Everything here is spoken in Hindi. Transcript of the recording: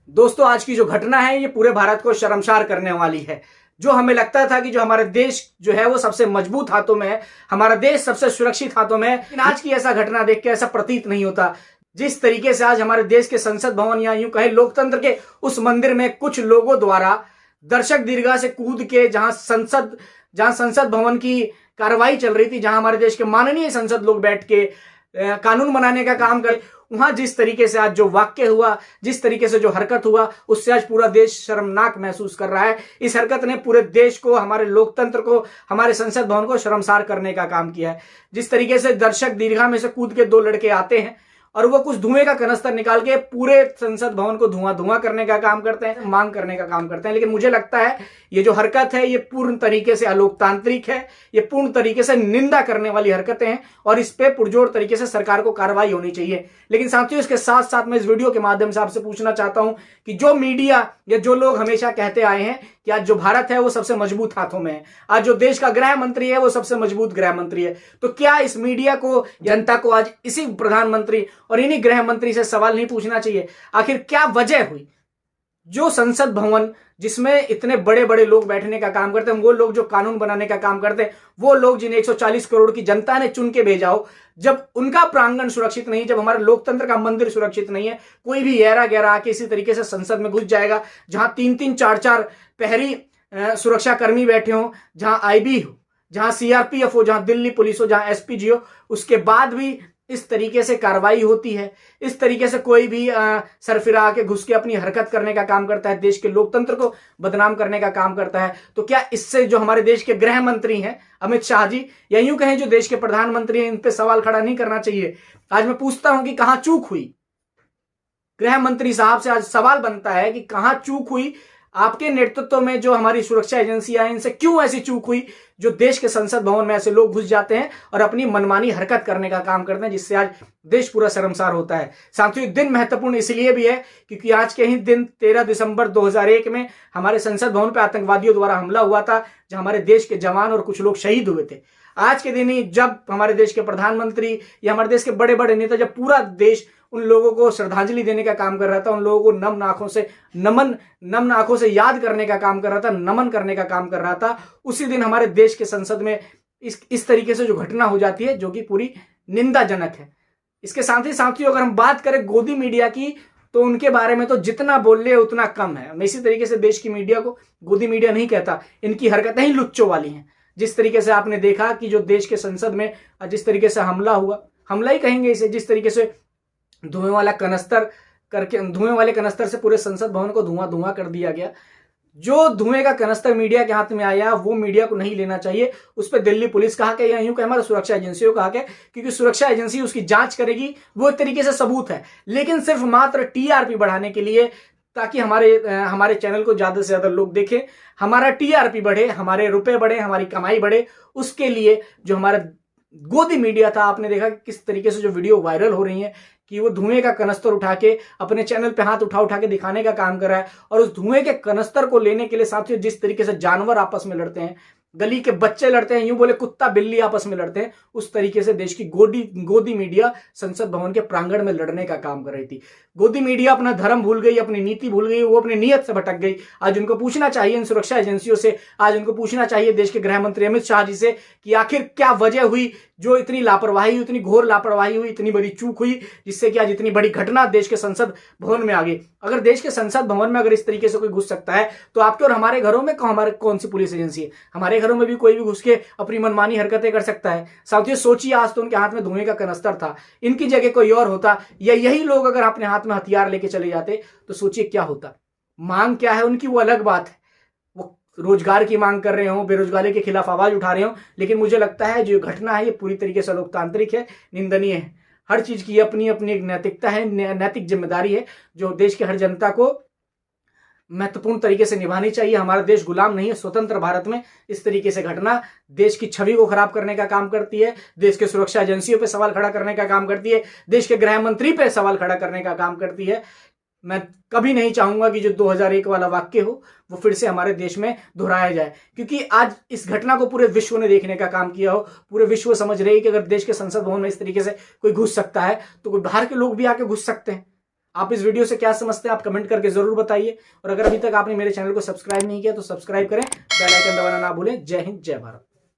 दोस्तों, आज की जो घटना है ये पूरे भारत को शर्मसार करने वाली है। जो हमें लगता था कि जो हमारा देश जो है वो सबसे मजबूत हाथों में है, हमारा देश सबसे सुरक्षित हाथों में है, लेकिन आज की ऐसा घटना देख के ऐसा प्रतीत नहीं होता। जिस तरीके से आज हमारे देश के संसद भवन या यूं कहे लोकतंत्र के उस मंदिर में कुछ लोगों द्वारा दर्शक दीर्घा से कूद के जहां संसद भवन की कार्रवाई चल रही थी, जहां हमारे देश के माननीय संसद लोग बैठ के कानून बनाने का काम कर, वहां जिस तरीके से आज जो वाक्य हुआ, जिस तरीके से जो हरकत हुआ, उससे आज पूरा देश शर्मनाक महसूस कर रहा है। इस हरकत ने पूरे देश को, हमारे लोकतंत्र को, हमारे संसद भवन को शर्मसार करने का काम किया है। जिस तरीके से दर्शक दीर्घा में से कूद के दो लड़के आते हैं और वो कुछ धुएं का कनस्तर निकाल के पूरे संसद भवन को धुआं करने का काम करते हैं, मांग करने का काम करते हैं। लेकिन मुझे लगता है ये जो हरकत है ये पूर्ण तरीके से अलोकतांत्रिक है, ये पूर्ण तरीके से निंदा करने वाली हरकतें हैं और इस पे पुरजोर तरीके से सरकार को कार्रवाई होनी चाहिए। लेकिन साथियों, इसके साथ साथ मैं इस वीडियो के माध्यम से आपसे पूछना चाहता हूं कि जो मीडिया या जो लोग हमेशा कहते आए हैं कि आज जो भारत है वो सबसे मजबूत हाथों में है, आज जो देश का गृह मंत्री है वो सबसे मजबूत गृह मंत्री है, तो क्या इस मीडिया को, जनता को आज इसी प्रधानमंत्री और इन्हीं गृह मंत्री से सवाल नहीं पूछना चाहिए? आखिर क्या वजह हुई जो संसद भवन, जिसमें इतने बड़े बड़े लोग बैठने का काम करते हैं, वो लोग जो कानून बनाने का काम करते हैं, वो लोग जिन्हें 140 करोड़ की जनता ने चुन के भेजा हो, जब उनका प्रांगण सुरक्षित नहीं, जब हमारे लोकतंत्र का मंदिर सुरक्षित नहीं है, कोई भी गहरा गहरा आके इसी तरीके से संसद में घुस जाएगा, जहां 3-3, 4-4 प्रहरी सुरक्षा कर्मी बैठे हो, जहां आईबी हो, जहां सीआरपीएफ हो, जहां दिल्ली पुलिस हो, जहां एसपीजी हो, उसके बाद भी इस तरीके से कार्रवाई होती है। इस तरीके से कोई भी सरफिरा आके घुस के अपनी हरकत करने का काम करता है, देश के लोकतंत्र को बदनाम करने का काम करता है, तो क्या इससे जो हमारे देश के गृह मंत्री हैं अमित शाह जी, या यूं कहें जो देश के प्रधानमंत्री हैं, इन पे सवाल खड़ा नहीं करना चाहिए? आज मैं पूछता हूं कि कहां चूक हुई? गृह मंत्री साहब से आज सवाल बनता है कि कहां चूक हुई? आपके नेतृत्व में जो हमारी सुरक्षा एजेंसियां हैं, इनसे क्यों ऐसी चूक हुई जो देश के संसद भवन में ऐसे लोग घुस जाते हैं और अपनी मनमानी हरकत करने का काम करते हैं, जिससे आज देश पूरा शर्मसार होता है। साथियों, दिन महत्वपूर्ण इसलिए भी है क्योंकि आज के ही दिन 13 दिसंबर 2001 में हमारे संसद भवन पर आतंकवादियों द्वारा हमला हुआ था, जहां हमारे देश के जवान और कुछ लोग शहीद हुए थे। आज के दिन ही जब हमारे देश के प्रधानमंत्री या हमारे देश के बड़े बड़े नेता, जब पूरा देश उन लोगों को श्रद्धांजलि देने का काम कर रहा था, उन लोगों को नमन आंखों से याद करने का काम कर रहा था, नमन करने का काम कर रहा था, उसी दिन हमारे देश के संसद में इस तरीके से जो घटना हो जाती है, जो कि पूरी निंदाजनक है। इसके साथ ही साथियों, अगर हम बात करें गोदी मीडिया की, तो उनके बारे में तो जितना बोल ले उतना कम है। मैं इसी तरीके से देश की मीडिया को गोदी मीडिया नहीं कहता, इनकी हरकतें ही लुच्चों वाली हैं। जिस तरीके से आपने देखा कि जो देश के संसद में जिस तरीके से हमला हुआ, हमला ही कहेंगे इसे, जिस तरीके से धुएं वाले कनस्तर से पूरे संसद भवन को धुआं कर दिया गया। जो धुएं का कनस्तर मीडिया के हाथ में आया वो मीडिया को नहीं लेना चाहिए। उस पर दिल्ली पुलिस कहा कि यूं कि हमारे सुरक्षा एजेंसियों कहा कि क्योंकि सुरक्षा एजेंसी उसकी जांच करेगी, वो एक तरीके से सबूत है। लेकिन सिर्फ मात्र टीआरपी बढ़ाने के लिए, ताकि हमारे चैनल को ज्यादा से ज्यादा लोग देखें, हमारा टीआरपी बढ़े, हमारे रुपए बढ़े, हमारी कमाई बढ़े, उसके लिए जो हमारा गोदी मीडिया था, आपने देखा कि किस तरीके से जो वीडियो वायरल हो रही है कि वो धुएं का कनस्तर उठा के अपने चैनल पे हाथ उठा के दिखाने का काम कर रहा है। और उस धुएं के कनस्तर को लेने के लिए साथियों, जिस तरीके से जानवर आपस में लड़ते हैं, गली के बच्चे लड़ते हैं, यूं बोले कुत्ता बिल्ली आपस में लड़ते हैं, उस तरीके से देश की गोदी मीडिया संसद भवन के प्रांगण में लड़ने का काम कर रही थी। गोदी मीडिया अपना धर्म भूल गई, अपनी नीति भूल गई, वो अपनी नीयत से भटक गई। आज उनको पूछना चाहिए इन सुरक्षा एजेंसियों से, आज उनको पूछना चाहिए देश के गृह मंत्री अमित शाह जी से कि आखिर क्या वजह हुई जो इतनी लापरवाही, इतनी घोर लापरवाही हुई, इतनी बड़ी चूक हुई, जिससे कि आज इतनी बड़ी घटना देश के संसद भवन में आ गई। अगर देश के संसद भवन में अगर इस तरीके से कोई घुस सकता है, तो आपके और हमारे घरों में कौन सी पुलिस एजेंसी है? हमारे घरों में भी कोई भी घुस के अपनी मनमानी हरकतें कर सकता है। साथियों, सोचिए, आज तो उनके हाथ में धुएं का कनस्तर था, इनकी जगह कोई और होता, या यही लोग अगर अपने हाथ में हथियार लेके चले जाते, तो सोचिए क्या होता। मांग क्या है उनकी, वो अलग बात है, वो रोजगार की मांग कर रहे हो, बेरोजगारी के खिलाफ आवाज उठा रहे हो, लेकिन मुझे लगता है जो घटना है ये पूरी तरीके से लोकतांत्रिक है, निंदनीय है। हर चीज की अपनी अपनी एक नैतिकता है, नैतिक जिम्मेदारी है, जो देश के हर जनता को महत्वपूर्ण तरीके से निभानी चाहिए। हमारा देश गुलाम नहीं है। स्वतंत्र भारत में इस तरीके से घटना देश की छवि को खराब करने का काम करती है, देश के सुरक्षा एजेंसियों पे सवाल खड़ा करने का काम करती है, देश के गृह मंत्री पे सवाल खड़ा करने का काम करती है। मैं कभी नहीं चाहूंगा कि जो 2001 वाला वाक्य हो वो फिर से हमारे देश में दोहराया जाए, क्योंकि आज इस घटना को पूरे विश्व ने देखने का काम किया हो। पूरे विश्व समझ रहे हैं कि अगर देश के संसद भवन में इस तरीके से कोई घुस सकता है, तो कोई बाहर के लोग भी आके घुस सकते हैं। आप इस वीडियो से क्या समझते हैं आप कमेंट करके जरूर बताइए। और अगर अभी तक आपने मेरे चैनल को सब्सक्राइब नहीं किया तो सब्सक्राइब करें, बेल आइकन दबाना ना भूलें। जय हिंद, जय भारत।